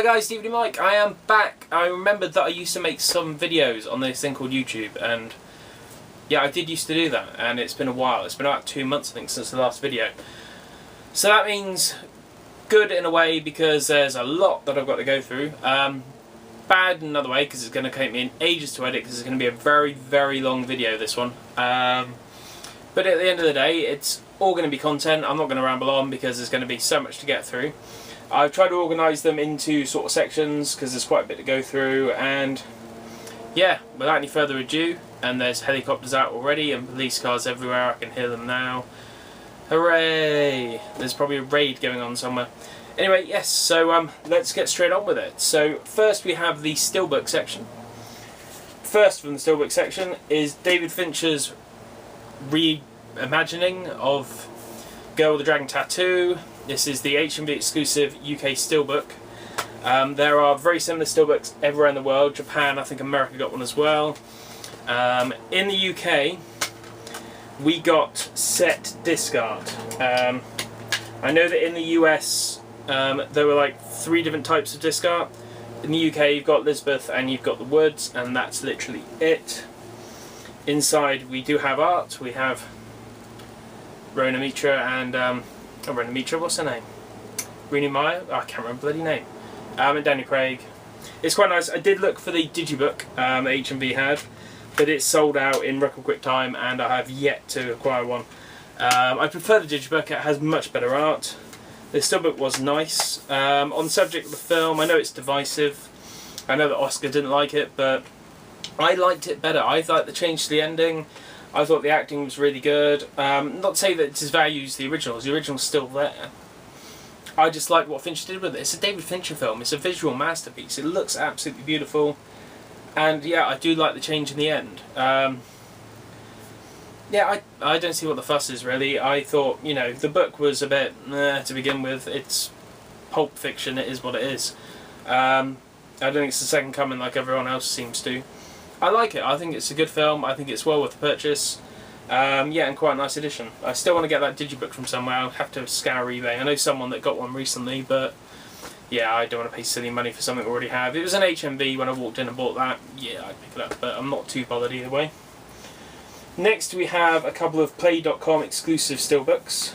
Hi guys, DVD Mike, I am back. I remembered that I used to make some videos on this thing called YouTube, and yeah, I did used to do that, and it's been a while. It's been about 2 months I think since the last video. So that means good in a way because there's a lot that I've got to go through. Bad in another way because it's going to take me ages to edit because it's going to be a very, very long video, this one. But at the end of the day, it's all going to be content. I'm not going to ramble on because there's going to be so much to get through. I've tried to organise them into sort of sections because there's quite a bit to go through, and yeah, without any further ado, and there's helicopters out already and police cars everywhere, I can hear them now. Hooray! There's probably a raid going on somewhere. Anyway, yes, so let's get straight on with it. So first we have the steelbook section. First from the steelbook section is David Fincher's reimagining of Girl with the Dragon Tattoo. This is the HMV exclusive UK steelbook. There are very similar steelbooks everywhere in the world. Japan, I think America got one as well. In the UK, we got set disc art. I know that in the US, there were like 3 different types of disc art. In the UK, you've got Lisbeth and you've got the Woods, and that's literally it. Inside, we do have art. We have Rona Mitra and Rona Mitra, what's her name? Rooney Mara? Oh, I can't remember the bloody name. And Danny Craig. It's quite nice. I did look for the digibook HMV had, but it's sold out in record quick time, and I have yet to acquire one. I prefer the digibook. It has much better art. The steelbook was nice. On the subject of the film, I know it's divisive. I know that Oscar didn't like it, but I liked it better. I thought the change to the ending. I thought the acting was really good. Not to say that it disvalues the originals. The original's still there. I just like what Fincher did with it. It's a David Fincher film. It's a visual masterpiece. It looks absolutely beautiful. And yeah, I do like the change in the end. Yeah, I don't see what the fuss is really. I thought, you know, the book was a bit to begin with. It's pulp fiction. It is what it is. I don't think it's the second coming like everyone else seems to. I like it. I think it's a good film. I think it's well worth the purchase. Yeah, and quite a nice edition. I still want to get that digibook from somewhere. I'll have to scour eBay. I know someone that got one recently, but yeah, I don't want to pay silly money for something I already have. If it was an HMV when I walked in and bought that, yeah, I'd pick it up, but I'm not too bothered either way. Next we have a couple of Play.com exclusive steelbooks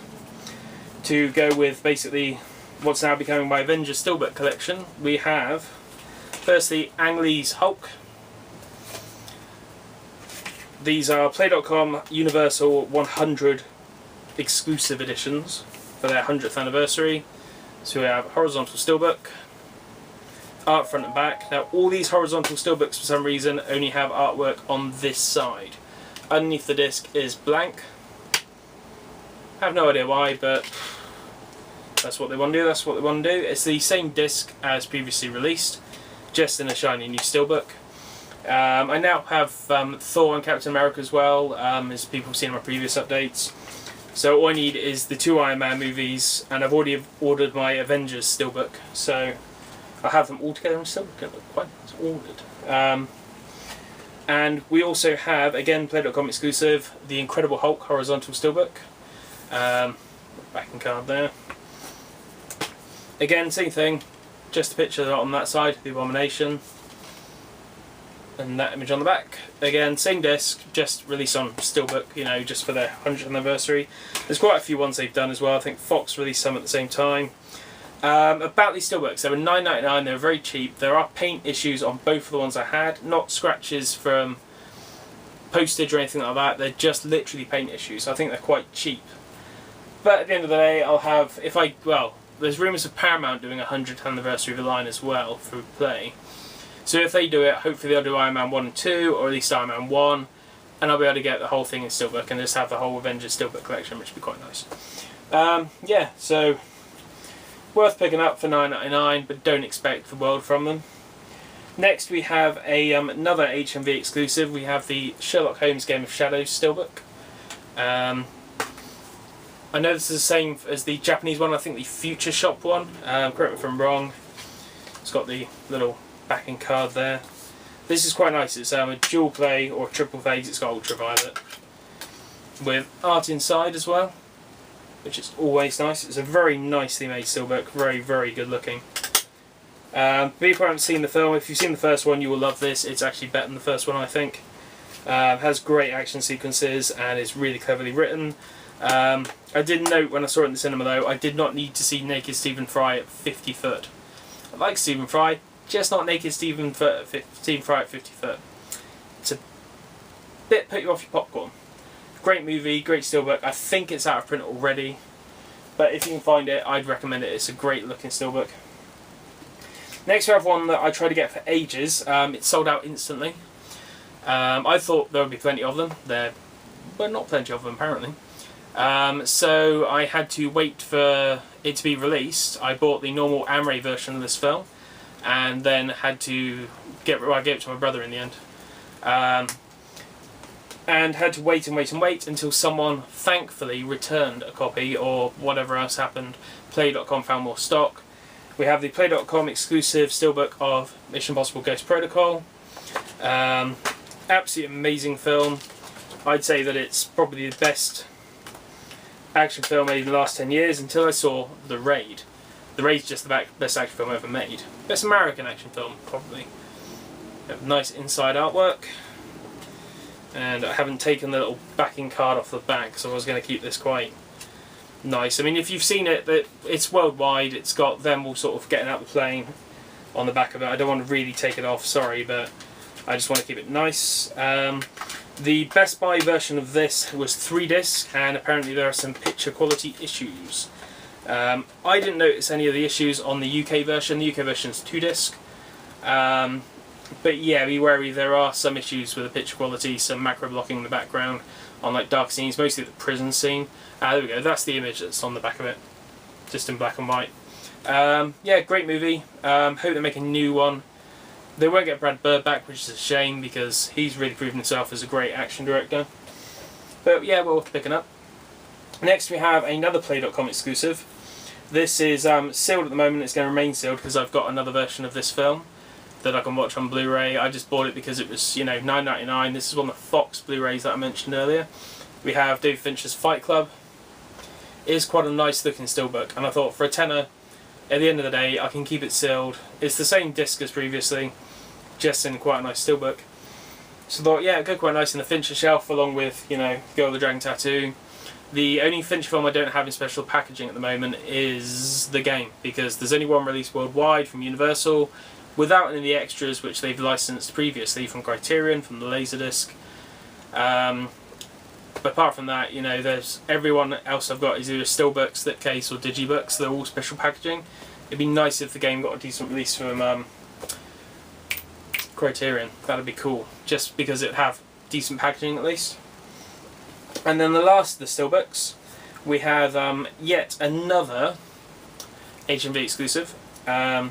to go with basically what's now becoming my Avengers steelbook collection. We have, firstly, Ang Lee's Hulk. These are Play.com Universal 100 exclusive editions for their 100th anniversary. So we have horizontal steelbook, art front and back. Now all these horizontal steelbooks for some reason only have artwork on this side. Underneath the disc is blank. I have no idea why, but that's what they want to do, that's what they want to do. It's the same disc as previously released, just in a shiny new steelbook. I now have Thor and Captain America as well, as people have seen in my previous updates. So all I need is the 2 Iron Man movies, and I've already ordered my Avengers steelbook. So I have them all together in steelbook. It looks quite nice ordered. And we also have, again, Play.com exclusive, the Incredible Hulk horizontal steelbook. Backing card there. Again, same thing, just a picture on that side, the Abomination. And that image on the back. Again, same disc, just released on steelbook, you know, just for their 100th anniversary. There's quite a few ones they've done as well. I think Fox released some at the same time. About these steelbooks, they were $9.99. They were very cheap. There are paint issues on both of the ones I had, not scratches from postage or anything like that. They're just literally paint issues. I think they're quite cheap. But at the end of the day, I'll have, there's rumours of Paramount doing a 100th anniversary of the line as well through Play. So if they do it, hopefully they'll do Iron Man 1 and 2, or at least Iron Man 1, and I'll be able to get the whole thing in steelbook and just have the whole Avengers steelbook collection, which would be quite nice. Yeah, so worth picking up for $9.99, but don't expect the world from them. Next we have another HMV exclusive. We have the Sherlock Holmes Game of Shadows steelbook. I know this is the same as the Japanese one, I think the Future Shop one. Correct me if I'm wrong. It's got the little backing card there. This is quite nice. It's a dual play or triple phase. It's got ultraviolet with art inside as well, which is always nice. It's a very nicely made steelbook, very, very good looking. People haven't seen the film. If you've seen the first one, you will love this. It's actually better than the first one, I think. Has great action sequences and is really cleverly written. I did note when I saw it in the cinema though, I did not need to see naked Stephen Fry at 50 foot. I like Stephen Fry, just not naked Stephen Fry at 50 foot. It's a bit put you off your popcorn. Great movie, great steelbook. I think it's out of print already, but if you can find it, I'd recommend it. It's a great looking steelbook. Next we have one that I tried to get for ages. It's sold out instantly. I thought there would be plenty of them, but not plenty of them apparently. So I had to wait for it to be released. I bought the normal Amray version of this film, and then had to I gave it to my brother in the end. And had to wait and wait and wait until someone thankfully returned a copy, or whatever else happened. Play.com found more stock. We have the Play.com exclusive steelbook of Mission Impossible Ghost Protocol. Absolutely amazing film. I'd say that it's probably the best action film made in the last 10 years until I saw The Raid. The Raid's just the best action film ever made. Best American action film, probably. Nice inside artwork. And I haven't taken the little backing card off the back, so I was going to keep this quite nice. I mean, if you've seen it, it's worldwide. It's got them all sort of getting out the plane on the back of it. I don't want to really take it off, sorry, but I just want to keep it nice. The Best Buy version of this was 3 discs, and apparently there are some picture quality issues. I didn't notice any of the issues on the UK version. The UK version is 2 disc. But yeah, be wary, there are some issues with the picture quality, some macro blocking in the background on like dark scenes, mostly the prison scene. There we go, that's the image that's on the back of it, just in black and white. Yeah, great movie. Hope they make a new one. They won't get Brad Bird back, which is a shame because he's really proven himself as a great action director. But yeah, well worth picking up. Next we have another Play.com exclusive. This is sealed at the moment. It's going to remain sealed because I've got another version of this film that I can watch on Blu-ray. I just bought it because it was, you know, $9.99. This is one of the Fox Blu-rays that I mentioned earlier. We have David Fincher's Fight Club. It is quite a nice looking steelbook, and I thought for a tenner, at the end of the day, I can keep it sealed. It's the same disc as previously, just in quite a nice steelbook. So I thought, yeah, it'd go quite nice in the Fincher shelf, along with, you know, Girl with the Dragon Tattoo. The only Fincher film I don't have in special packaging at the moment is The Game, because there's only one released worldwide from Universal, without any of the extras which they've licensed previously from Criterion, from the Laserdisc. But apart from that, you know, there's everyone else I've got is either steelbooks, slipcase, or digibooks. They're all special packaging. It'd be nice if the game got a decent release from Criterion. That'd be cool, just because it'd have decent packaging at least. And then the last of the steelbooks, we have yet another HMV exclusive. I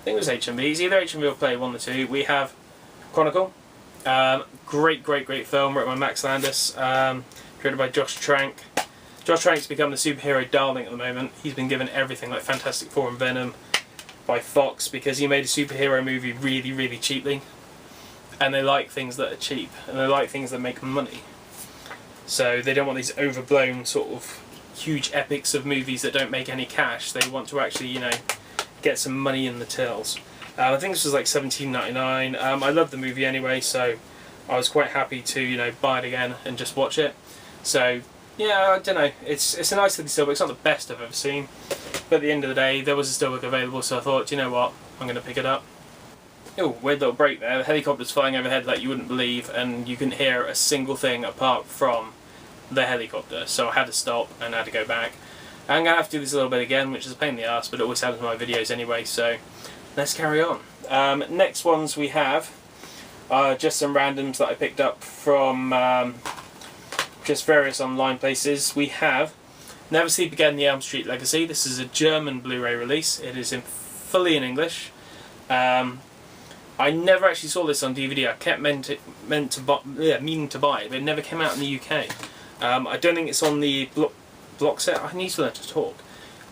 think it was HMV. It's either HMV or Play, one of the two. We have Chronicle. Great film, written by Max Landis, created by Josh Trank. Josh Trank's become the superhero darling at the moment. He's been given everything like Fantastic Four and Venom by Fox because he made a superhero movie really cheaply. And they like things that are cheap, and they like things that make money. So they don't want these overblown sort of huge epics of movies that don't make any cash. They want to actually, you know, get some money in the tills. I think this was like $17.99. I love the movie anyway, so I was quite happy to, you know, buy it again and just watch it. So yeah, I don't know. It's a nice looking steelbook. It's not the best I've ever seen, but at the end of the day, there was a steelbook available, so I thought, you know what, I'm going to pick it up. Oh, weird little break there. The helicopter's flying overhead like you wouldn't believe, and you couldn't hear a single thing apart from the helicopter. So I had to stop and had to go back. I'm going to have to do this a little bit again, which is a pain in the ass, but it always happens in my videos anyway, so let's carry on. Next ones we have are just some randoms that I picked up from just various online places. We have Never Sleep Again, The Elm Street Legacy. This is a German Blu-ray release. It is fully in English. I never actually saw this on DVD. I kept meaning to buy it, but it never came out in the UK. I don't think it's on the block set. I need to learn to talk.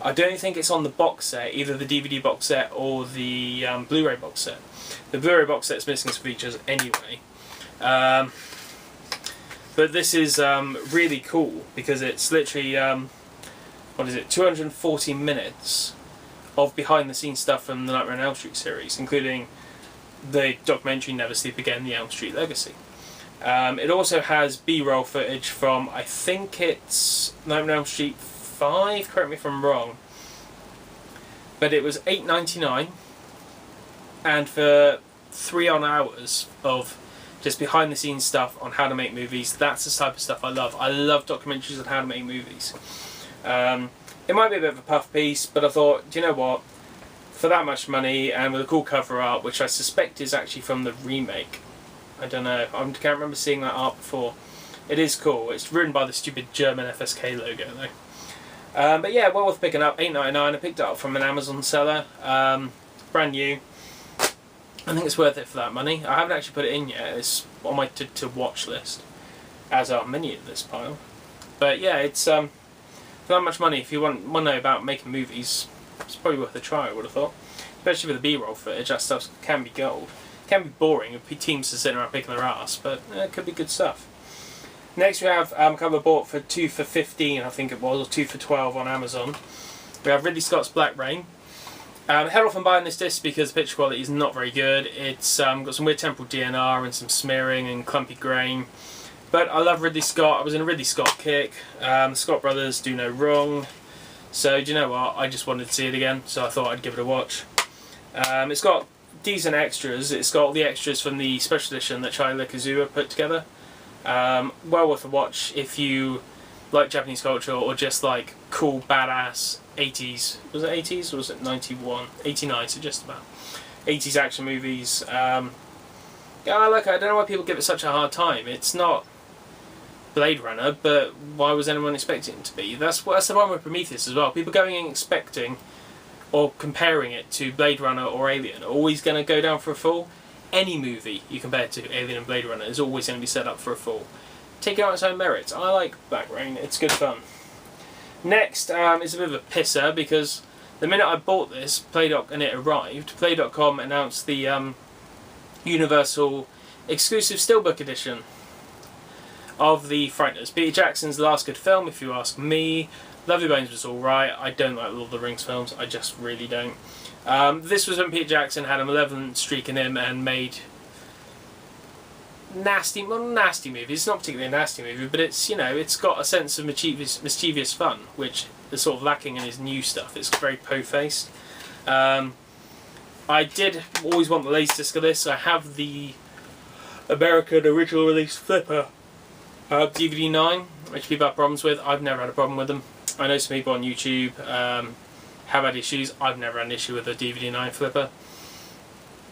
I don't think it's on the box set, either the DVD box set or the Blu-ray box set. The Blu-ray box set's missing some features anyway. But this is really cool because it's literally, what is it, 240 minutes of behind the scenes stuff from the Nightmare on Elm Street series, including the documentary Never Sleep Again, The Elm Street Legacy. It also has B-roll footage from, I think it's Nightmare on Elm Street 5, correct me if I'm wrong, but it was $8.99, and for 3 odd hours of just behind the scenes stuff on how to make movies. That's the type of stuff I love. I love documentaries on how to make movies. It might be a bit of a puff piece, but I thought, do you know what? For that much money and with a cool cover art, which I suspect is actually from the remake. I don't know. I can't remember seeing that art before. It is cool. It's ruined by the stupid German FSK logo though. But yeah, well worth picking up. $8.99. I picked it up from an Amazon seller. Brand new. I think it's worth it for that money. I haven't actually put it in yet. It's on my to watch list, as are many in this pile. But yeah, it's for that much money. If you want to know about making movies, it's probably worth a try, I would have thought. Especially with the B-roll footage, that stuff can be gold. It can be boring if teams are sitting around picking their ass, but it could be good stuff. Next we have a couple I bought for 2 for $15, I think it was, or 2 for $12 on Amazon. We have Ridley Scott's Black Rain. I held off on buying this disc because the picture quality is not very good. It's got some weird temporal DNR and some smearing and clumpy grain. But I love Ridley Scott. I was in a Ridley Scott kick. The Scott brothers do no wrong. So do you know what? I just wanted to see it again, so I thought I'd give it a watch. It's got decent extras. It's got all the extras from the special edition that Charlie Kazuya put together. Well worth a watch if you like Japanese culture or just like cool, badass 80s. Was it 80s or was it 91? 89, so just about. 80s action movies. Yeah, I don't know why people give it such a hard time. It's not Blade Runner, but why was anyone expecting it to be? That's the problem with Prometheus as well. People going in expecting or comparing it to Blade Runner or Alien are always going to go down for a fall. Any movie you compare it to Alien and Blade Runner is always going to be set up for a fall. Take it on its own merits. I like Black Rain, it's good fun. Next is a bit of a pisser because the minute I bought this, and it arrived, Play.com announced the Universal exclusive Steelbook edition of the Frighteners. Peter Jackson's last good film, if you ask me. Lovely Bones was alright. I don't like Lord of the Rings films, I just really don't. This was when Peter Jackson had a malevolent streak in him and made nasty movies. It's not particularly a nasty movie, but it's, you know, it's got a sense of mischievous fun, which is sort of lacking in his new stuff. It's very po-faced. I did always want the laserdisc of this. I have the American original release flipper DVD 9, which people have problems with. I've never had a problem with them. I know some people on YouTube have had issues. I've never had an issue with a DVD 9 flipper.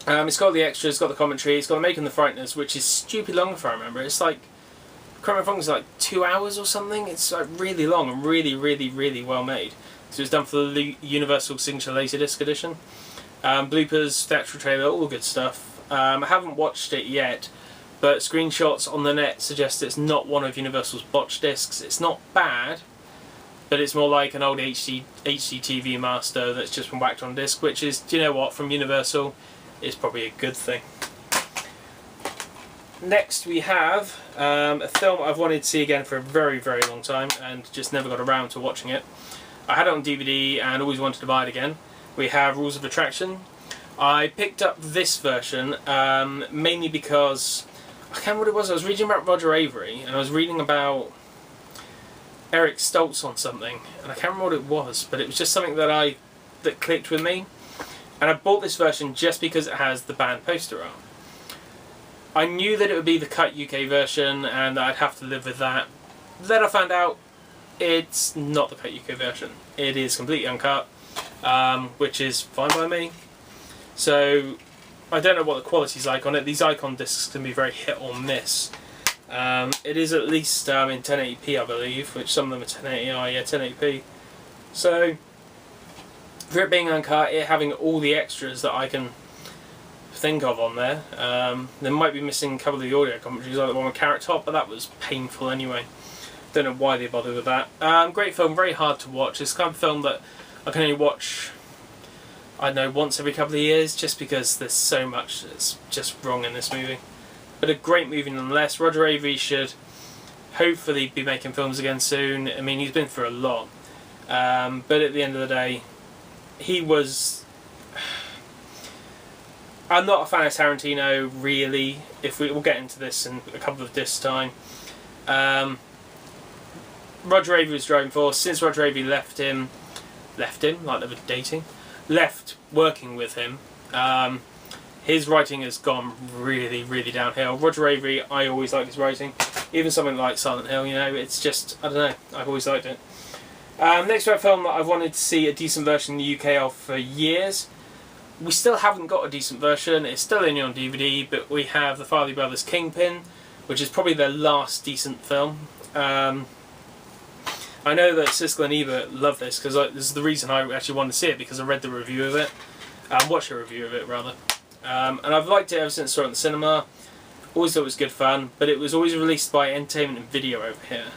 It's got the extras, it's got the commentary, it's got the Making the Frighteners, which is stupid long if I remember. It's like, I can't remember if it's like 2 hours or something. It's like really long and really, really, really well made. So it's done for the Universal Signature Laserdisc edition. Bloopers, theatrical trailer, all the good stuff. I haven't watched it yet, but screenshots on the net suggest it's not one of Universal's botched discs. It's not bad, but it's more like an old HD TV master that's just been whacked on disc, which is, do you know what, from Universal, is probably a good thing. Next we have a film I've wanted to see again for a very, very long time and just never got around to watching it. I had it on DVD and always wanted to buy it again. We have Rules of Attraction. I picked up this version mainly because, I can't remember what it was, I was reading about Roger Avery and I was reading about Eric Stoltz on something and I can't remember what it was, but it was just something that clicked with me. And I bought this version just because it has the band poster art. I knew that it would be the cut UK version and that I'd have to live with that. Then I found out it's not the cut UK version. It is completely uncut, which is fine by me. So I don't know what the quality's like on it. These icon discs can be very hit or miss. It is at least in 1080p I believe, which some of them are 1080i, yeah, 1080p. So for it being uncut, it having all the extras that I can think of on there, there might be missing a couple of the audio commentaries, like the one with Carrot Top, but that was painful anyway. Don't know why they bothered with that. Great film, very hard to watch. It's the kind of film that I can only watch, I don't know, once every couple of years, just because there's so much that's just wrong in this movie. But a great movie nonetheless. Roger Avery should hopefully be making films again soon. I mean, he's been through a lot. But at the end of the day, he was... I'm not a fan of Tarantino, really. We'll get into this in a couple of discs' time. Roger Avary was driving force. Since Roger Avary left him, like they were dating, left working with him, his writing has gone really, really downhill. Roger Avary, I always liked his writing. Even something like Silent Hill, you know, it's just, I don't know, I've always liked it. Next to a film that I've wanted to see a decent version in the UK of for years. We still haven't got a decent version. It's still only on DVD, but we have the Farley Brothers' Kingpin, which is probably their last decent film. I know that Siskel and Ebert love this, because this is the reason I actually wanted to see it, because I read the review of it. Watched a review of it, rather. And I've liked it ever since I saw it in the cinema. Always thought it was good fun, but it was always released by Entertainment and Video over here.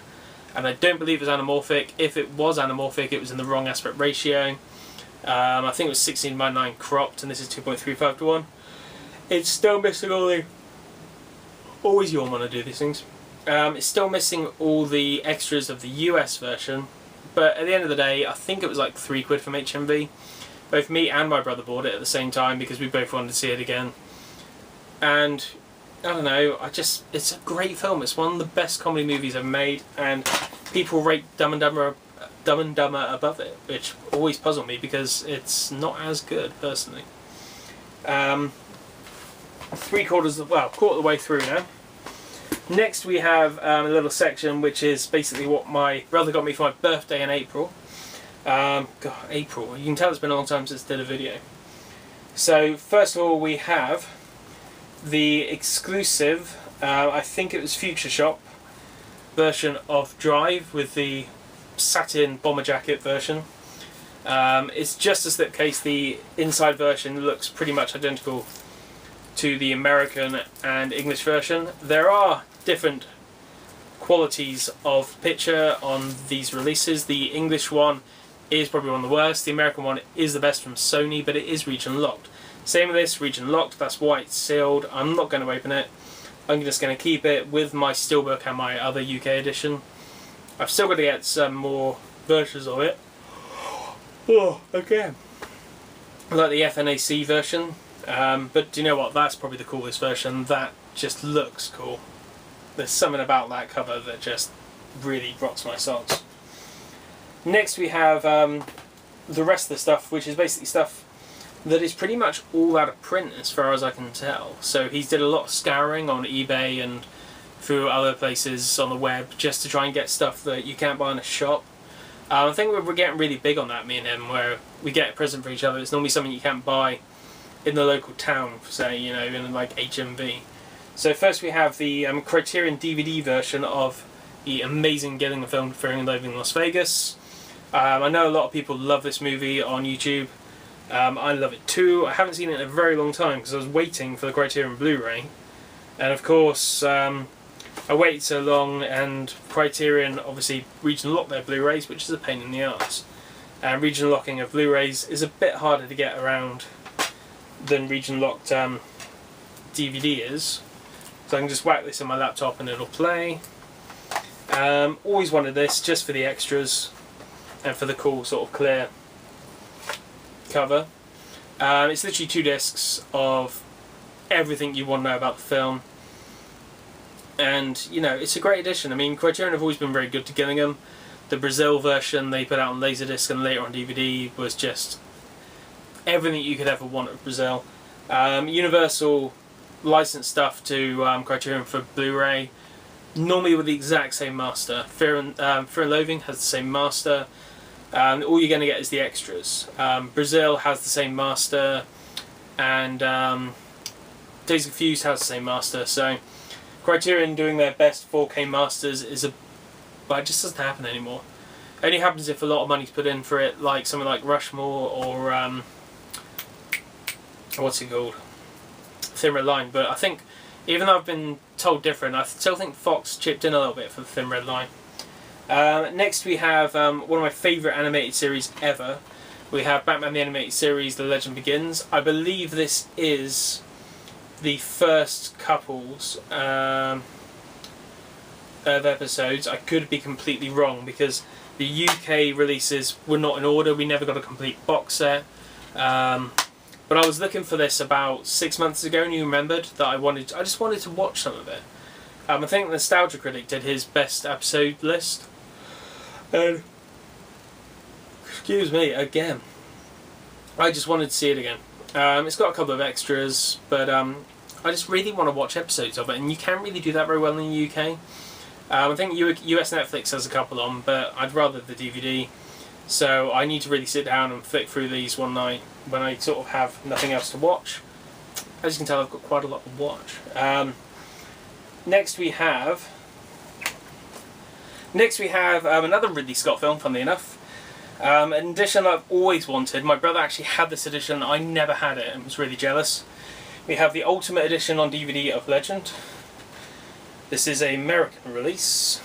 And I don't believe it was anamorphic. If it was anamorphic, it was in the wrong aspect ratio. I think it was 16:9 cropped, and this is 2.35 to 1. It's still missing all the... Always you all want to do these things. It's still missing all the extras of the US version, but at the end of the day, I think it was like £3 from HMV. Both me and my brother bought it at the same time because we both wanted to see it again. And I don't know, it's a great film. It's one of the best comedy movies ever made, and people rate Dumb and Dumber above it, which always puzzled me because it's not as good, personally. Quarter of the way through now. Next we have a little section which is basically what my brother got me for my birthday in April. God, April. You can tell it's been a long time since I did a video. So first of all we have the exclusive, I think it was Future Shop version of Drive with the satin bomber jacket version. It's just a slipcase. The inside version looks pretty much identical to the American and English version. There are different qualities of picture on these releases. The English one is probably one of the worst. The American one is the best from Sony, but it is region locked. Same with this, region locked. That's why it's sealed. I'm not going to open it. I'm just going to keep it with my steelbook and my other UK edition. I've still got to get some more versions of it. Oh, again. Like the FNAC version. But do you know what? That's probably the coolest version. That just looks cool. There's something about that cover that just really rocks my socks. Next we have the rest of the stuff, which is basically stuff that is pretty much all out of print as far as I can tell. So he's did a lot of scouring on eBay and through other places on the web just to try and get stuff that you can't buy in a shop. I think we're getting really big on that, me and him, where we get a present for each other. It's normally something you can't buy in the local town, say, you know, in like HMV. So first we have the Criterion DVD version of the amazing Getting the Film Fearing and Loathing in Las Vegas. I know a lot of people love this movie on YouTube. I love it too. I haven't seen it in a very long time because I was waiting for the Criterion Blu-ray. And of course, I waited so long, and Criterion obviously region locked their Blu-rays, which is a pain in the arse. And region locking of Blu-rays is a bit harder to get around than region locked DVD is. So I can just whack this on my laptop and it'll play. Always wanted this just for the extras and for the cool sort of clear cover. It's literally 2 discs of everything you want to know about the film. And, you know, it's a great edition. I mean, Criterion have always been very good to Gillingham. The Brazil version they put out on Laserdisc and later on DVD was just everything you could ever want of Brazil. Universal licensed stuff to Criterion for Blu-ray, normally with the exact same master. Fear and Loathing has the same master. All you're going to get is the extras. Brazil has the same master, and Days Confused has the same master. So Criterion doing their best 4K masters but it just doesn't happen anymore. It only happens if a lot of money's put in for it, like something like Rushmore or what's it called? Thin Red Line. But I think, even though I've been told different, I still think Fox chipped in a little bit for the Thin Red Line. Next we have one of my favourite animated series ever. We have Batman the Animated Series, The Legend Begins. I believe this is the first couples of episodes. I could be completely wrong because the UK releases were not in order. We never got a complete box set. But I was looking for this about 6 months ago, and you remembered that I just wanted to watch some of it. I think Nostalgia Critic did his best episode list, and excuse me again, I just wanted to see it again. It's got a couple of extras, but I just really want to watch episodes of it, and you can't really do that very well in the UK. I think US Netflix has a couple on, but I'd rather the DVD. So I need to really sit down and flick through these one night when I sort of have nothing else to watch. As you can tell, I've got quite a lot to watch. Next we have another Ridley Scott film, funnily enough. An edition I've always wanted. My brother actually had this edition. I never had it and was really jealous. We have the Ultimate Edition on DVD of Legend. This is an American release.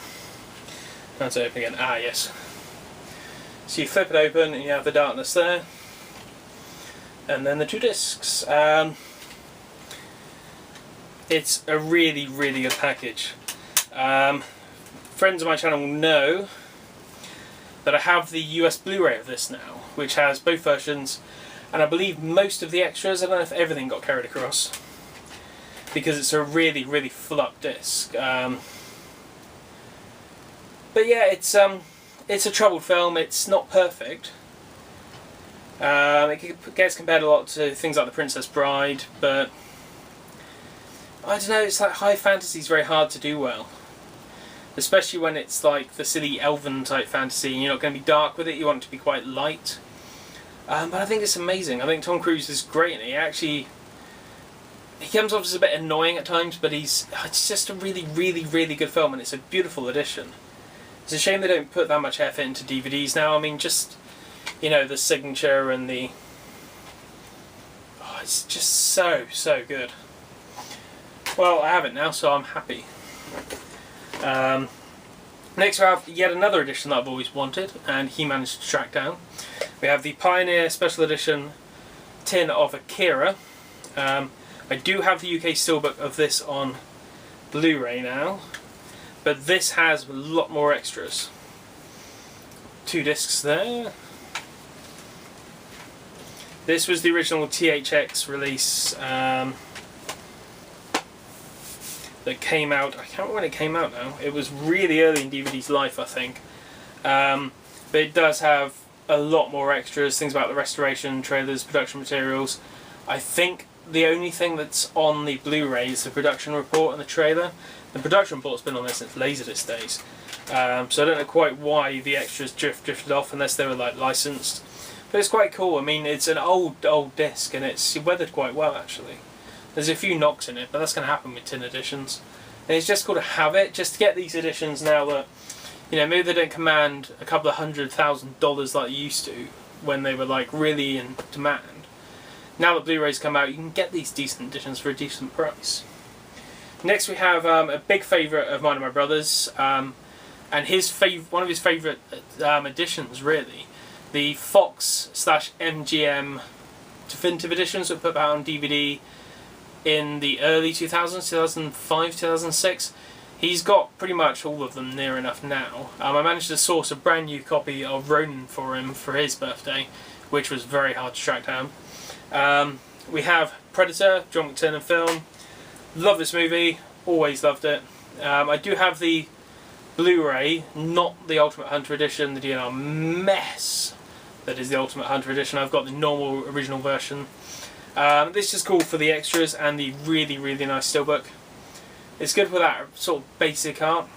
Let's open again. Ah, yes. So you flip it open and you have the darkness there. And then the two discs. It's a really, really good package. Friends of my channel will know that I have the US Blu-ray of this now, which has both versions, and I believe most of the extras. I don't know if everything got carried across, because it's a really, really full-up disc. But yeah, it's a troubled film. It's not perfect. It gets compared a lot to things like The Princess Bride, but I don't know, it's like high fantasy is very hard to do well. Especially when it's like the silly elven type fantasy and you're not going to be dark with it, you want it to be quite light. But I think it's amazing. I think Tom Cruise is great, and he comes off as a bit annoying at times, but it's just a really, really, really good film, and it's a beautiful edition. It's a shame they don't put that much effort into DVDs now. I mean, just, you know, the signature and the... Oh, it's just so, so good. Well, I have it now, so I'm happy. Next we have yet another edition that I've always wanted, and he managed to track down. We have the Pioneer Special Edition tin of Akira. I do have the UK steelbook of this on Blu-ray now, but this has a lot more extras. Two discs there. This was the original THX release that came out. I can't remember when it came out now. It was really early in DVD's life, I think. But it does have a lot more extras, things about the restoration, trailers, production materials. I think the only thing that's on the Blu-ray is the production report and the trailer. The production report's been on there since Laserdisc days. So I don't know quite why the extras drifted off, unless they were like licensed. But it's quite cool. I mean, it's an old disc, and it's weathered quite well actually. There's a few knocks in it, but that's going to happen with tin editions. And it's just cool to have it, just to get these editions now that, you know, maybe they don't command a couple of $100,000 like they used to when they were like really in demand. Now that Blu-rays come out, you can get these decent editions for a decent price. Next we have a big favourite of mine and my brother's, and one of his favourite editions really, the Fox/MGM definitive editions that put out on DVD in the early 2000s, 2005, 2006. He's got pretty much all of them near enough now. I managed to source a brand new copy of Ronin for him for his birthday, which was very hard to track down. We have Predator, John McTiernan film. Love this movie, always loved it. I do have the Blu-ray, not the Ultimate Hunter edition, the DNR mess that is the Ultimate Hunter edition. I've got the normal original version. This is cool for the extras and the really, really nice steelbook. It's good with that sort of basic art.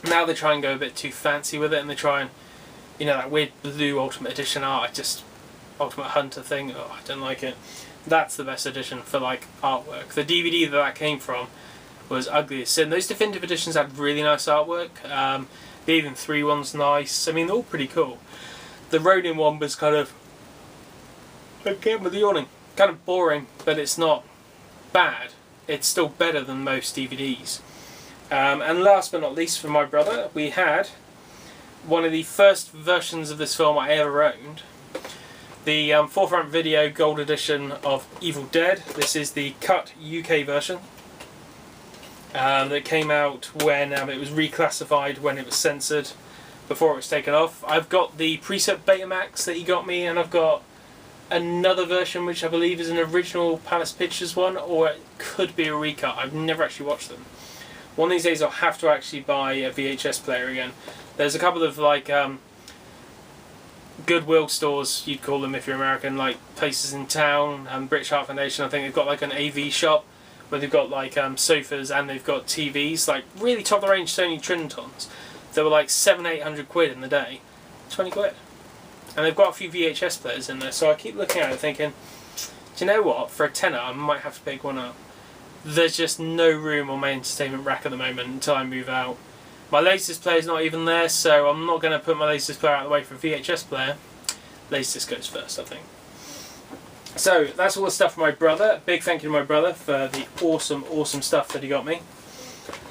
Now they try and go a bit too fancy with it, and they try and, you know, that weird blue Ultimate Edition art, Ultimate Hunter thing, oh, I don't like it. That's the best edition for like artwork. The DVD that came from was ugly as sin. Those definitive editions had really nice artwork. The Even 3 one's nice. I mean, they're all pretty cool. The Ronin one was kind of, again with the yawning, kind of boring, but it's not bad. It's still better than most DVDs. And last but not least, for my brother, we had one of the first versions of this film I ever owned. The Forefront Video Gold Edition of Evil Dead. This is the cut UK version that came out when it was reclassified, when it was censored, before it was taken off. I've got the preset Betamax that he got me, and I've got another version which I believe is an original Palace Pictures one, or it could be a recut. I've never actually watched them. One of these days I'll have to actually buy a VHS player again. There's a couple of like Goodwill stores, you'd call them if you're American, like places in town, British Heart Foundation, I think they've got like an AV shop where they've got like sofas and they've got TVs, like really top of the range Sony Trinitons. They were like 700-800 quid in the day, 20 quid. And they've got a few VHS players in there, so I keep looking at it thinking, do you know what, for a tenner I might have to pick one up. There's just no room on my entertainment rack at the moment until I move out. My latest player's not even there, so I'm not going to put my latest player out of the way for a VHS player. Latest goes first, I think. So that's all the stuff from my brother. Big thank you to my brother for the awesome stuff that he got me.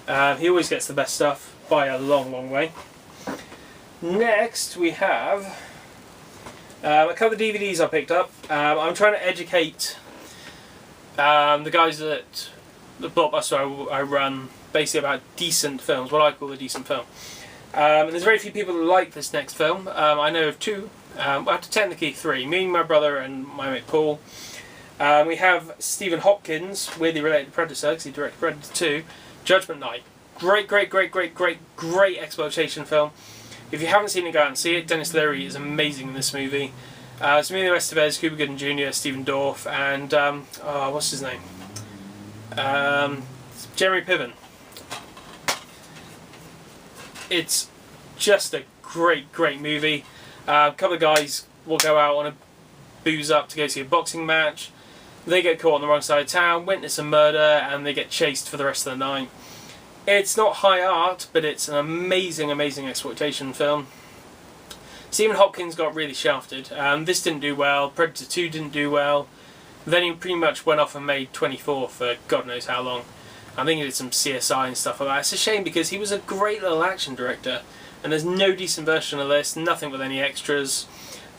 He always gets the best stuff by a long way. Next we have a couple of DVDs I picked up. I'm trying to educate the guys at the Blockbuster I run, basically about decent films, what I call a decent film. And there's very few people that like this next film. I know of two, well, technically three, me, my brother and my mate Paul. We have Stephen Hopkins, weirdly related to Predator, because he directed Predator 2, Judgement Night. Great exploitation film. If you haven't seen it, go out and see it. Dennis Leary is amazing in this movie. It's Emilio Estevez, Cuba Gooding Jr., Stephen Dorff, and what's his name? Jeremy Piven. It's just a great movie. A couple of guys will go out on a booze up to go see a boxing match. They get caught on the wrong side of town, witness a murder, and they get chased for the rest of the night. It's not high art, but it's an amazing exploitation film. Stephen Hopkins got really shafted. This didn't do well, Predator 2 didn't do well. Then he pretty much went off and made 24 for God knows how long. I think he did some CSI and stuff like that. It's a shame because he was a great little action director, and there's no decent version of this, nothing with any extras.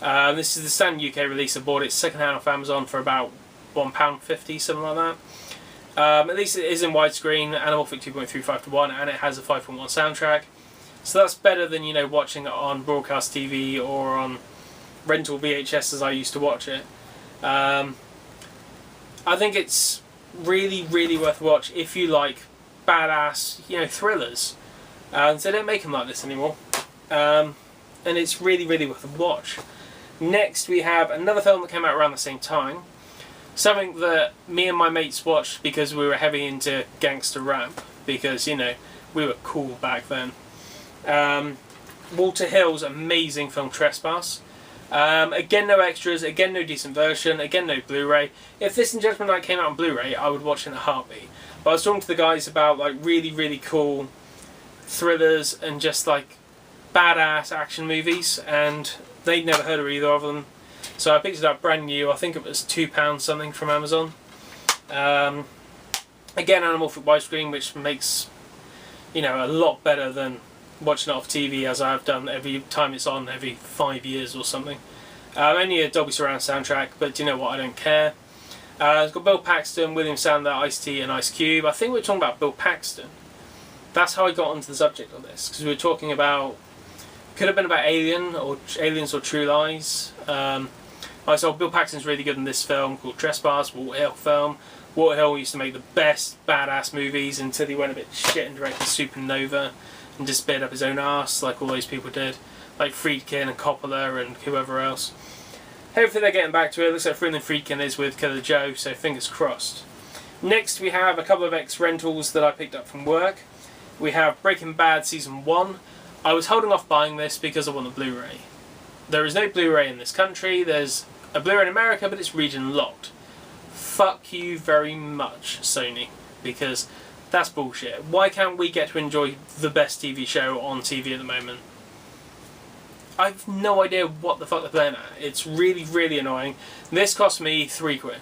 This is the standard UK release. I bought it second-hand off Amazon for about £1.50, something like that. At least it is in widescreen, anamorphic 2.35:1, and it has a 5.1 soundtrack. So that's better than, you know, watching it on broadcast TV or on rental VHS as I used to watch it. I think it's really worth a watch if you like badass, you know, thrillers. So they don't make them like this anymore. And it's really worth a watch. Next we have another film that came out around the same time. Something that me and my mates watched because we were heavy into gangster rap. Because, you know, we were cool back then. Walter Hill's amazing film Trespass. Again, no extras, again, no decent version, again, no Blu-ray. If this and Judgement Night came out on Blu-ray, I would watch it in a heartbeat. But I was talking to the guys about like really cool thrillers and just like badass action movies, and they'd never heard of either of them. So I picked it up brand new. I think it was £2 something from Amazon. Again, anamorphic widescreen, which makes, you know, a lot better than watching it off TV as I've done every time it's on, every 5 years or something. Only a Dolby Surround soundtrack, but do you know what, I don't care. It's got Bill Paxton, William Sandler, Ice-T and Ice Cube. I think we're talking about Bill Paxton. That's how I got onto the subject of this, because we were talking about, could have been about Aliens or True Lies. I saw Bill Paxton's really good in this film called Trespass, Walter Hill film. Walter Hill used to make the best badass movies until he went a bit shit and directed Supernova and just bit up his own arse like all those people did, like Friedkin and Coppola and whoever else. Hopefully they're getting back to it. Looks like Freeland Friedkin is with Killer Joe, so fingers crossed. Next we have a couple of ex-rentals that I picked up from work. We have Breaking Bad Season 1. I was holding off buying this because I want a Blu-ray. There is no Blu-ray in this country. There's a Blu-ray in America, but it's region locked. Fuck you very much, Sony, because that's bullshit. Why can't we get to enjoy the best TV show on TV at the moment? I've no idea what the fuck they're playing at. It's really annoying. This cost me £3.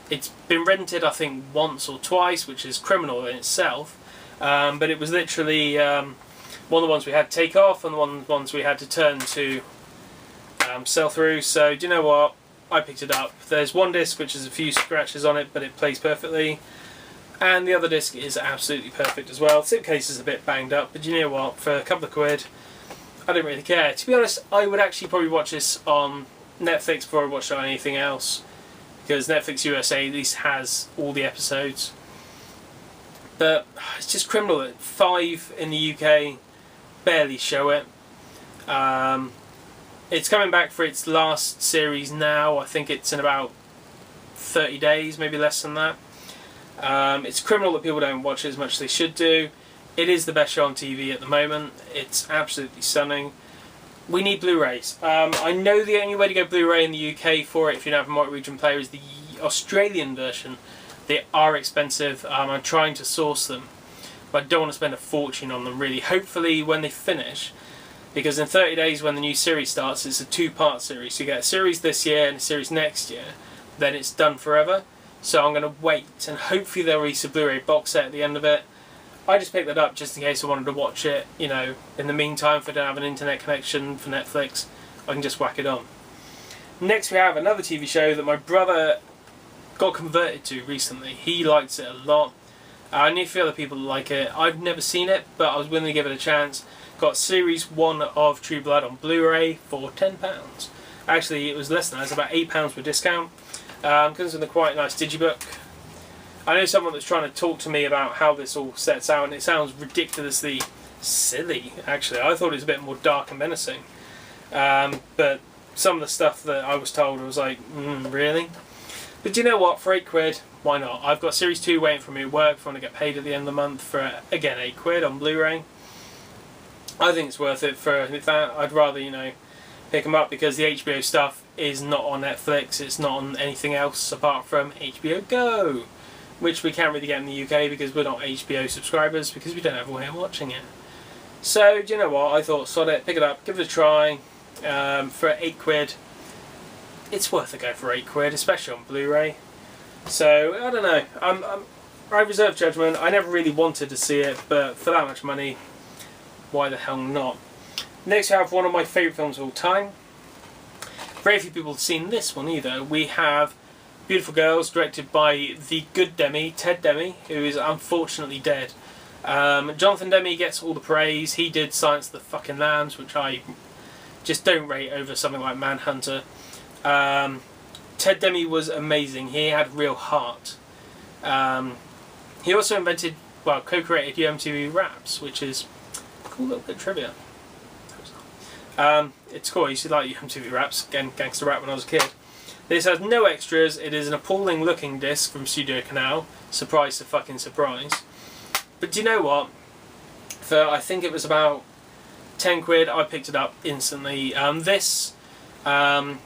It's been rented, I think, once or twice, which is criminal in itself. But it was literally one of the ones we had to take off and one of the ones we had to turn to sell through. So, do you know what? I picked it up. There's one disc which has a few scratches on it, but it plays perfectly. And the other disc is absolutely perfect as well. Slipcase is a bit banged up, but you know what? For a couple of quid, I don't really care. To be honest, I would actually probably watch this on Netflix before I watched it on anything else, because Netflix USA at least has all the episodes. But it's just criminal that 5 in the UK barely show it. It's coming back for its last series now. I think it's in about 30 days, maybe less than that. It's criminal that people don't watch it as much as they should do. It is the best show on TV at the moment. It's absolutely stunning. We need Blu-rays. I know the only way to go Blu-ray in the UK for it, if you don't have a multi-region player, is the Australian version. They are expensive. I'm trying to source them, but I don't want to spend a fortune on them, really. Hopefully when they finish, because in 30 days when the new series starts, it's a 2-part series. So you get a series this year and a series next year, then it's done forever. So I'm going to wait, and hopefully they'll release a Blu-ray box set at the end of it. I just picked that up just in case I wanted to watch it, you know, in the meantime. If I don't have an internet connection for Netflix, I can just whack it on. Next we have another TV show that my brother got converted to recently. He likes it a lot. I knew a few other people that like it. I've never seen it, but I was willing to give it a chance. Got series 1 of True Blood on Blu-ray for £10. Actually, it was less than that. It's about £8 with discount. Comes with a quite nice digibook. I know someone that's trying to talk to me about how this all sets out, and it sounds ridiculously silly, actually. I thought it was a bit more dark and menacing. But some of the stuff that I was told, I was like, really? But do you know what? For £8, why not? I've got Series 2 waiting for me at work if I want to get paid at the end of the month for, again, £8 on Blu-ray. I think it's worth it for that. I'd rather, you know, pick them up, because the HBO stuff is not on Netflix. It's not on anything else apart from HBO Go, which we can't really get in the UK because we're not HBO subscribers, because we don't have a way of watching it. So, do you know what? I thought, sod it, pick it up, give it a try. For £8, it's worth a go for £8, especially on Blu-ray. So, I don't know. I reserve judgment. I never really wanted to see it, but for that much money, why the hell not? Next we have one of my favourite films of all time. Very few people have seen this one either. We have Beautiful Girls, directed by the good Demi, Ted Demi, who is unfortunately dead. Jonathan Demme gets all the praise. He did Silence of the fucking Lambs, which I just don't rate over something like Manhunter. Ted Demme was amazing. He had real heart. He also invented, well, co-created UMTV Raps, which is a cool little bit of trivia. It's cool. I used to like UMTV Raps, again, gangster rap when I was a kid. This has no extras. It is an appalling looking disc from Studio Canal. Surprise to fucking surprise. But do you know what? For, I think it was about £10, I picked it up instantly. This and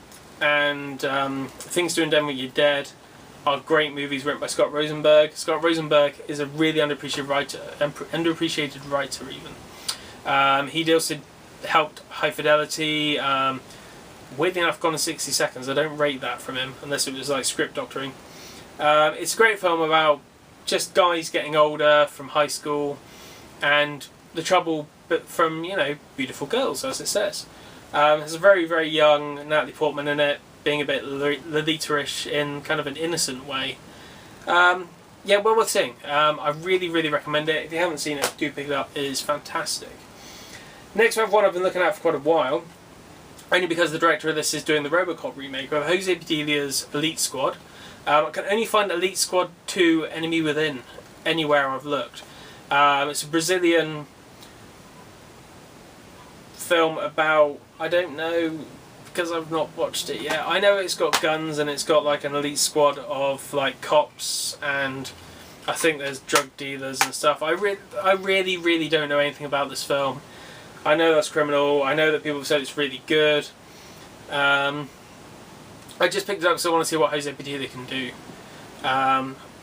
Things to Endure When You're Dead are great movies written by Scott Rosenberg. Scott Rosenberg is a really underappreciated writer even. He also helped High Fidelity. Weirdly enough, Gone in 60 Seconds. I don't rate that from him, unless it was like script doctoring. It's a great film about just guys getting older from high school and the trouble but from, you know, beautiful girls, as it says. There's a very, very young Natalie Portman in it, being a bit Lolita-ish in kind of an innocent way. Yeah, well worth seeing. I really, really recommend it. If you haven't seen it, do pick it up. It is fantastic. Next we have one I've been looking at for quite a while, only because the director of this is doing the RoboCop remake of Jose Padilla's Elite Squad. I can only find Elite Squad 2 Enemy Within anywhere I've looked. It's a Brazilian film about, I don't know, because I've not watched it yet. I know it's got guns and it's got like an elite squad of like cops, and I think there's drug dealers and stuff. I really, really don't know anything about this film. I know that's criminal. I know that people have said it's really good. I just picked it up because I want to see what Jose Padilla can do.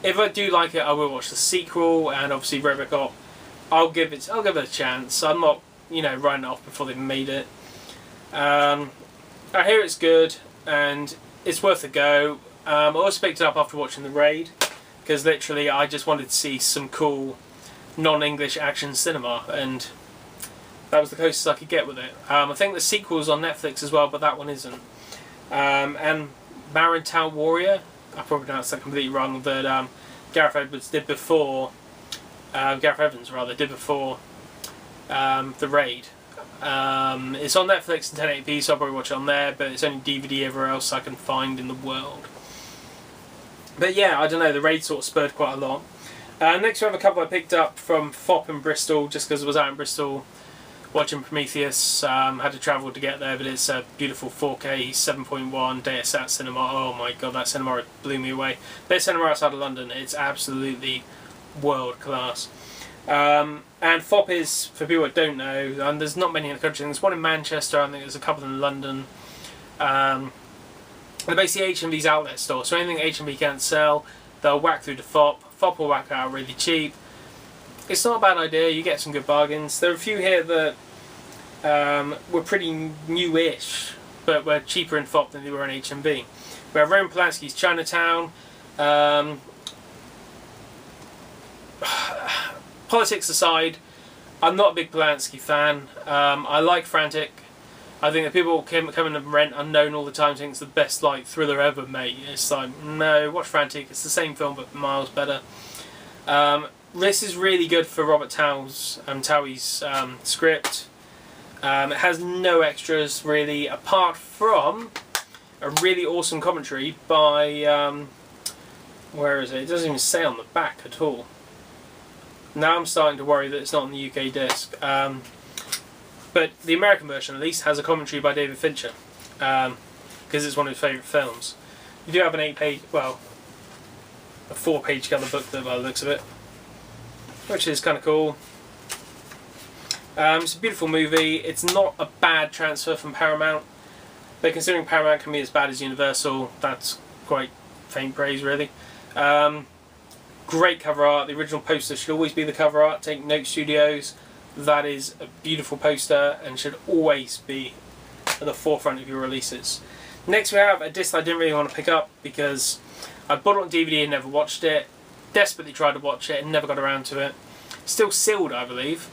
If I do like it, I will watch the sequel, and obviously RoboCop. I'll give it a chance. I'm not, you know, writing it off before they've made it. I hear it's good and it's worth a go. I also picked it up after watching The Raid, because literally I just wanted to see some cool non-English action cinema, and that was the closest I could get with it. I think the sequel's on Netflix as well, but that one isn't. And Marintown Warrior, I probably pronounced that completely wrong, but Gareth Evans did before The Raid. It's on Netflix in 1080p, so I'll probably watch it on there, but it's only DVD everywhere else I can find in the world. But yeah, I don't know, the raid sort of spurred quite a lot. Next we have a couple I picked up from FOP in Bristol, just because I was out in Bristol watching Prometheus. Had to travel to get there, but it's a beautiful 4K 7.1 data sat cinema. Oh my god, that cinema blew me away. Best cinema outside of London. It's absolutely world class. And FOP is, for people that don't know, and there's not many in the country. There's one in Manchester, I think there's a couple in London. They're basically HMV's outlet store, so anything HMV can't sell, they'll whack through to FOP. FOP will whack out really cheap. It's not a bad idea, you get some good bargains. There are a few here that were pretty newish, but were cheaper in FOP than they were in HMV. We have Roman Polanski's Chinatown. Politics aside, I'm not a big Polanski fan. I like Frantic. I think that people come in and rent Unknown all the time think it's the best like thriller ever made. It's like, no, watch Frantic. It's the same film but miles better. This is really good for Robert Towey's script. It has no extras really, apart from a really awesome commentary by where is it? It doesn't even say on the back at all. Now I'm starting to worry that it's not on the UK disc. But the American version, at least, has a commentary by David Fincher, because it's one of his favourite films. You do have an 8-page, well, a 4-page colour book by the looks of it, which is kind of cool. It's a beautiful movie. It's not a bad transfer from Paramount, but considering Paramount can be as bad as Universal, that's quite faint praise, really. Great cover art. The original poster should always be the cover art. Take note, studios. That is a beautiful poster and should always be at the forefront of your releases. Next we have a disc I didn't really want to pick up because I bought it on DVD and never watched it. Desperately tried to watch it and never got around to it. Still sealed, I believe.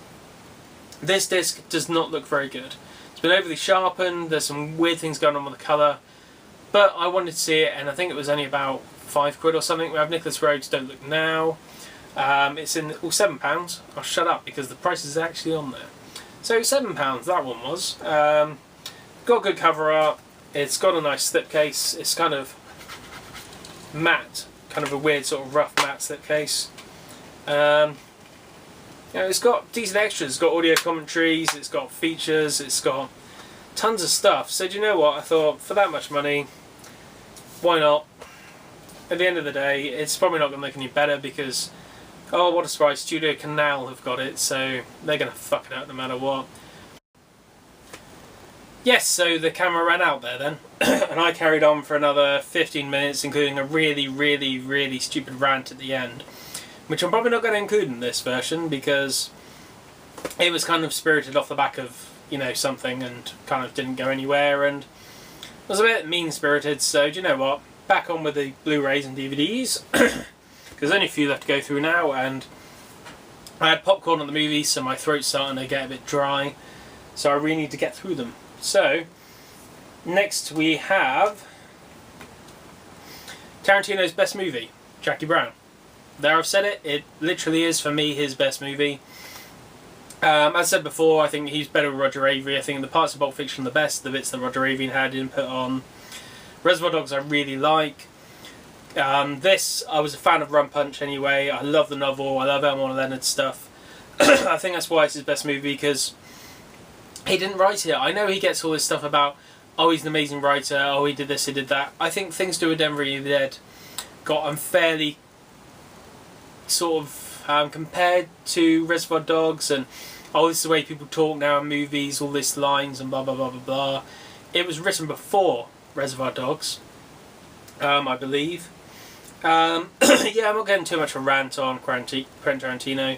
This disc does not look very good. It's been overly sharpened, there's some weird things going on with the colour, but I wanted to see it and I think it was only about £5 or something. We have Nicholas Rhodes' Don't Look Now. It's in £7. I'll shut up because the price is actually on there. So £7 that one was. Got good cover art. It's got a nice slipcase. It's kind of matte, kind of a weird sort of rough matte slipcase. It's got decent extras. It's got audio commentaries. It's got features. It's got tons of stuff. So do you know what? I thought for that much money, why not? At the end of the day, it's probably not going to make any better because, oh, what a surprise, Studio Canal have got it, so they're going to fuck it out no matter what. Yes, so the camera ran out there then, and I carried on for another 15 minutes, including a really, really, really stupid rant at the end, which I'm probably not going to include in this version because it was kind of spirited off the back of, you know, something and kind of didn't go anywhere, and it was a bit mean-spirited, so do you know what? Back on with the Blu-rays and DVDs. There's only a few left to go through now, and I had popcorn at the movie, so my throat's starting to get a bit dry, so I really need to get through them. So, next we have Tarantino's best movie, Jackie Brown. There, I've said it, it literally is for me his best movie. As I said before, I think he's better with Roger Avary. I think the parts of Pulp Fiction are the best, the bits that Roger Avary had input on. Reservoir Dogs I really like. This, I was a fan of Rum Punch anyway. I love the novel, I love Elmore Leonard's stuff. I think that's why it's his best movie, because he didn't write it. I know he gets all this stuff about, oh, he's an amazing writer, oh, he did this, he did that. I think Things to Do with Denver and the Dead got unfairly sort of compared to Reservoir Dogs, and oh, this is the way people talk now in movies, all these lines and blah blah blah blah blah. It was written before Reservoir Dogs, I believe. Yeah, I'm not getting too much of a rant on Quentin Tarantino.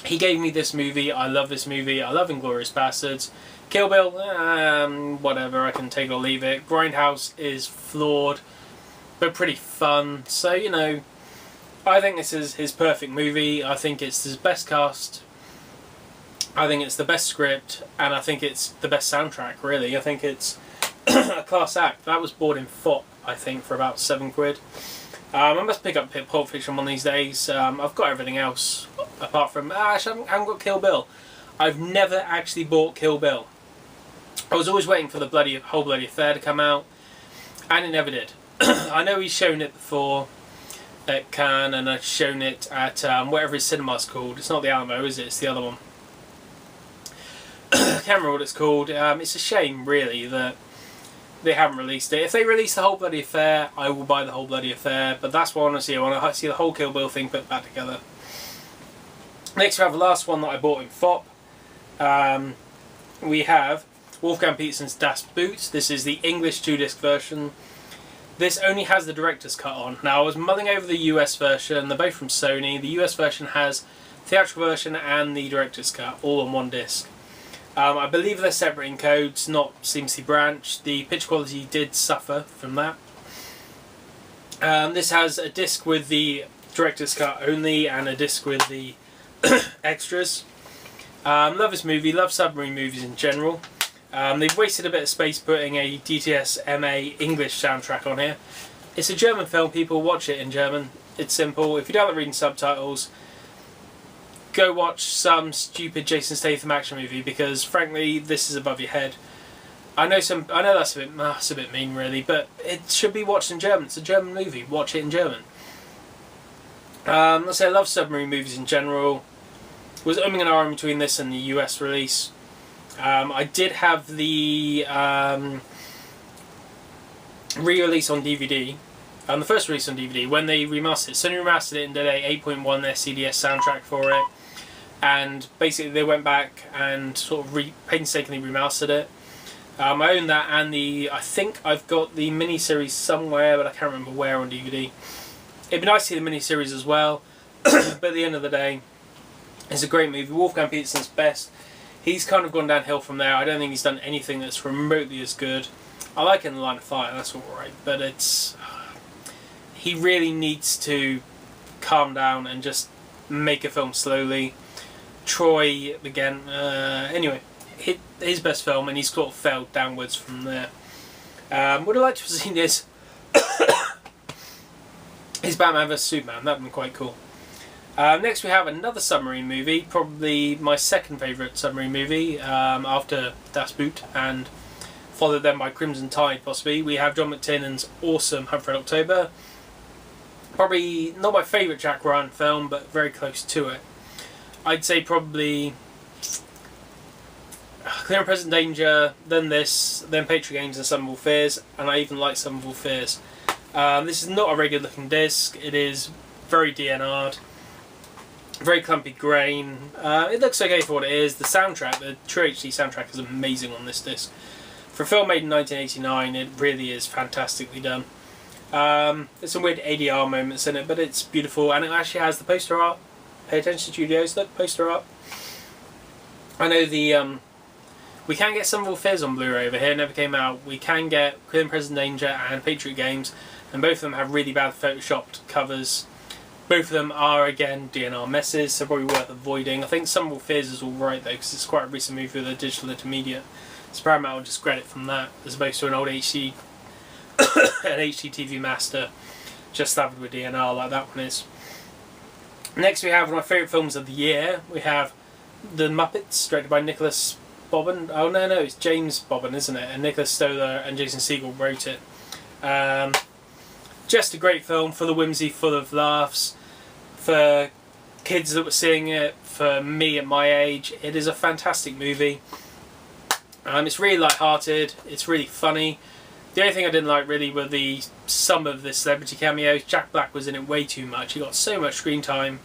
He gave me this movie, I love this movie, I love Inglourious Basterds. Kill Bill, whatever, I can take or leave it. Grindhouse is flawed, but pretty fun. So, you know, I think this is his perfect movie. I think it's his best cast. I think it's the best script, and I think it's the best soundtrack, really. I think it's a class act. That was bought in FOP, I think, for about £7. I must pick up Pulp Fiction one of these days. I've got everything else, apart from... actually, I haven't got Kill Bill. I've never actually bought Kill Bill. I was always waiting for the whole bloody affair to come out, and it never did. I know he's shown it before at Cannes, and I've shown it at whatever his cinema's called. It's not the Alamo, is it? It's the other one. I can't remember what it's called. It's a shame, really, that they haven't released it. If they release the whole bloody affair, I will buy the whole bloody affair. But that's what I want to see. I want to see the whole Kill Bill thing put back together. Next, we have the last one that I bought in FOP. We have Wolfgang Petersen's Das Boot. This is the English 2-disc version. This only has the director's cut on. Now, I was mulling over the US version. They're both from Sony. The US version has the theatrical version and the director's cut, all on one disc. I believe they're separate in codes, not seamlessly branched. The picture quality did suffer from that. This has a disc with the director's cut only and a disc with the extras. Love this movie, love submarine movies in general. They've wasted a bit of space putting a DTS MA English soundtrack on here. It's a German film, people, watch it in German. It's simple. If you don't like reading subtitles, go watch some stupid Jason Statham action movie, because frankly this is above your head. I know that's a bit mean, really, but it should be watched in German. It's a German movie. Watch it in German. Let's say I love submarine movies in general. Was umming and ahhing between this and the US release. I did have the re-release on DVD. The first release on DVD, when they remastered it. Sony remastered it and did a 8.1 SCDS soundtrack for it. And basically they went back and sort of painstakingly remastered it. I own that, and I think I've got the miniseries somewhere, but I can't remember where on DVD. It'd be nice to see the miniseries as well, but at the end of the day, it's a great movie. Wolfgang Petersen's best. He's kind of gone downhill from there. I don't think he's done anything that's remotely as good. I like In the Line of Fire, that's alright, but he really needs to calm down and just make a film slowly. Troy, again, anyway, his best film, and he's sort of fell downwards from there. Would I like to have seen his Batman vs Superman? That would be quite cool. Next we have another submarine movie, probably my second favourite submarine movie, after Das Boot, and followed then by Crimson Tide, possibly. We have John McTiernan's awesome Hunt for Red October. Probably not my favourite Jack Ryan film, but very close to it. I'd say probably Clear and Present Danger, then this, then Patriot Games and Summerville Fears, and I even like Summerville Fears. This is not a regular looking disc. It is very DNR'd, very clumpy grain. It looks okay for what it is. The soundtrack, the True HD soundtrack, is amazing on this disc. For a film made in 1989, it really is fantastically done. There's some weird ADR moments in it, but it's beautiful, and it actually has the poster art. Pay attention, studios, look, poster art. I know we can get Summerville Fears on Blu-ray over here, never came out. We can get Clear and Present Danger and Patriot Games, and both of them have really bad photoshopped covers. Both of them are, again, DNR messes, so probably worth avoiding. I think Summerville Fears is alright though, because it's quite a recent movie with a digital intermediate. So Paramount will just credit from that, as opposed to an old HD, an HD TV Master, just slapped with DNR like that one is. Next we have one of my favourite films of the year. We have The Muppets, directed by Nicholas Bobbin. Oh no, it's James Bobbin, isn't it? And Nicholas Stoller and Jason Segel wrote it. Just a great film, full of whimsy, full of laughs. For kids that were seeing it, for me at my age, it is a fantastic movie. It's really light-hearted, it's really funny. The only thing I didn't like really were some of the celebrity cameos. Jack Black was in it way too much. He got so much screen time.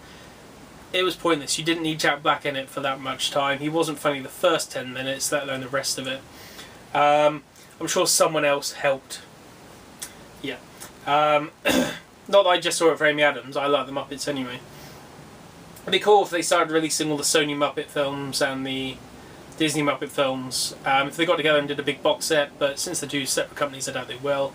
It was pointless. You didn't need Jack Black in it for that much time. He wasn't funny the first 10 minutes, let alone the rest of it. I'm sure someone else helped. Yeah. Not that I just saw it for Amy Adams. I like the Muppets anyway. It'd be cool if they started releasing all the Sony Muppet films and the Disney Muppet films. If they got together and did a big box set, but since they're two separate companies, I doubt they will.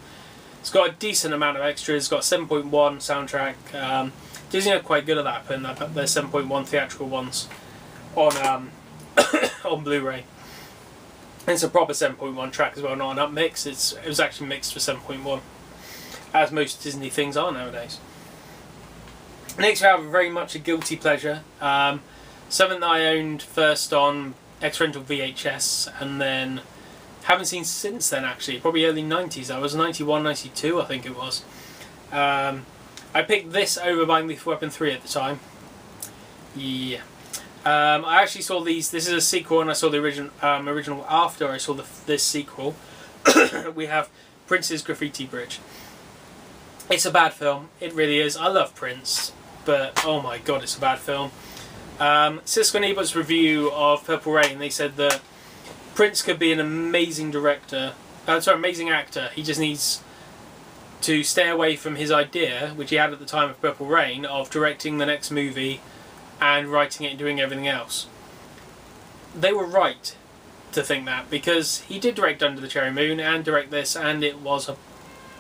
It's got a decent amount of extras. It's got a 7.1 soundtrack. Disney are quite good at that, putting their 7.1 theatrical ones on on Blu-ray. And it's a proper 7.1 track as well, not an upmix. It was actually mixed for 7.1, as most Disney things are nowadays. Next we have very much a guilty pleasure. Something that I owned first on X-Rental VHS, and then haven't seen since then, actually. Probably early 90s. That was 91, 92, I think it was. I picked this over buying Lethal Weapon 3 at the time. Yeah. I actually saw these. This is a sequel, and I saw the original after I saw this sequel. We have Prince's Graffiti Bridge. It's a bad film. It really is. I love Prince, but oh my god, it's a bad film. Siskel and Ebert's review of Purple Rain, they said that Prince could be an amazing director. Amazing actor. He just needs to stay away from his idea, which he had at the time of Purple Rain, of directing the next movie and writing it and doing everything else. They were right to think that, because he did direct Under the Cherry Moon and direct this, and it was a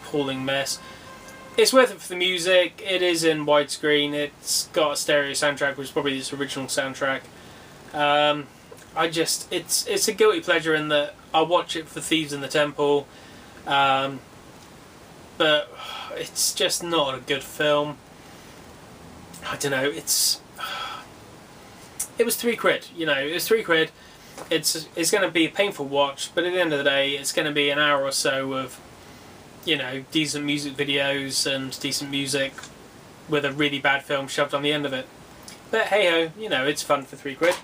appalling mess. It's worth it for the music. It is in widescreen. It's got a stereo soundtrack, which is probably its original soundtrack. It's a guilty pleasure in that I'll watch it for Thieves in the Temple, but it's just not a good film. I don't know. It was £3. You know, it was £3. It's going to be a painful watch, but at the end of the day, it's going to be an hour or so of, you know, decent music videos and decent music with a really bad film shoved on the end of it. But hey ho, you know, it's fun for £3.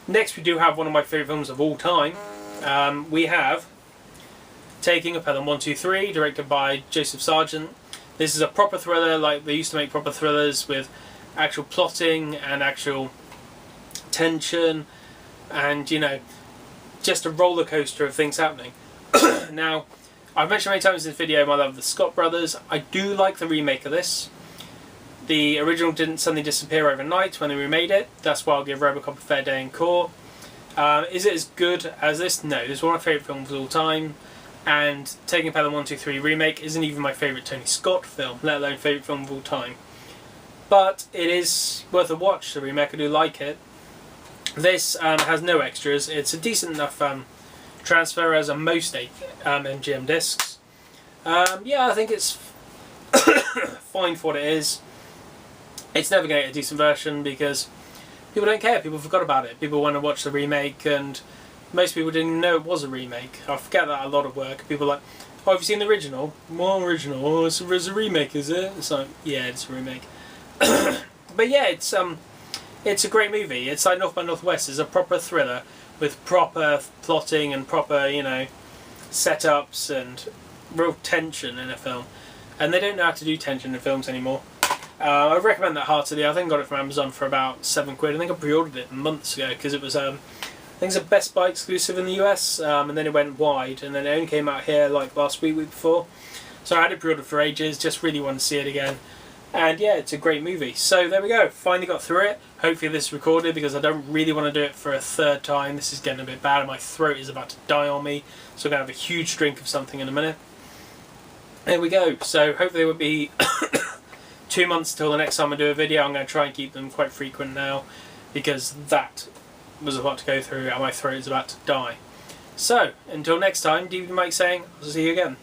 Next, we do have one of my favourite films of all time. We have Taking of Pelham 123, directed by Joseph Sargent. This is a proper thriller, like they used to make proper thrillers with actual plotting and actual tension, and, you know, just a roller coaster of things happening. Now, I've mentioned many times in this video my love of the Scott brothers. I do like the remake of this. The original didn't suddenly disappear overnight when they remade it. That's why I'll give Robocop a fair day in court. Is it as good as this? No, this is one of my favourite films of all time. And Taking Pelham 123 remake isn't even my favourite Tony Scott film, let alone favourite film of all time. But it is worth a watch, the remake. I do like it. This has no extras. It's a decent enough transfer, as are most MGM discs. Yeah, I think it's fine for what it is. It's never going to get a decent version because people don't care. People forgot about it. People want to watch the remake, and most people didn't even know it was a remake. I forget that a lot of work. People are like, oh, have you seen the original? Well, original. Oh, it's a remake, is it? It's like, yeah, it's a remake. But yeah, it's a great movie. It's like North by Northwest. It's a proper thriller with proper plotting and proper, you know, setups and real tension in a film. And they don't know how to do tension in films anymore. I recommend that heartily. I think I got it from Amazon for about £7. I think I pre-ordered it months ago because it was, I think it's a Best Buy exclusive in the US, and then it went wide, and then it only came out here like last week before. So I had it pre-ordered for ages, just really want to see it again. And yeah, it's a great movie. So there we go, finally got through it. Hopefully this is recorded because I don't really want to do it for a third time. This is getting a bit bad and my throat is about to die on me. So I'm going to have a huge drink of something in a minute. There we go. So hopefully it will be 2 months till the next time I do a video. I'm going to try and keep them quite frequent now because that was a lot to go through and my throat is about to die. So, until next time, DVD Mike saying, I'll see you again.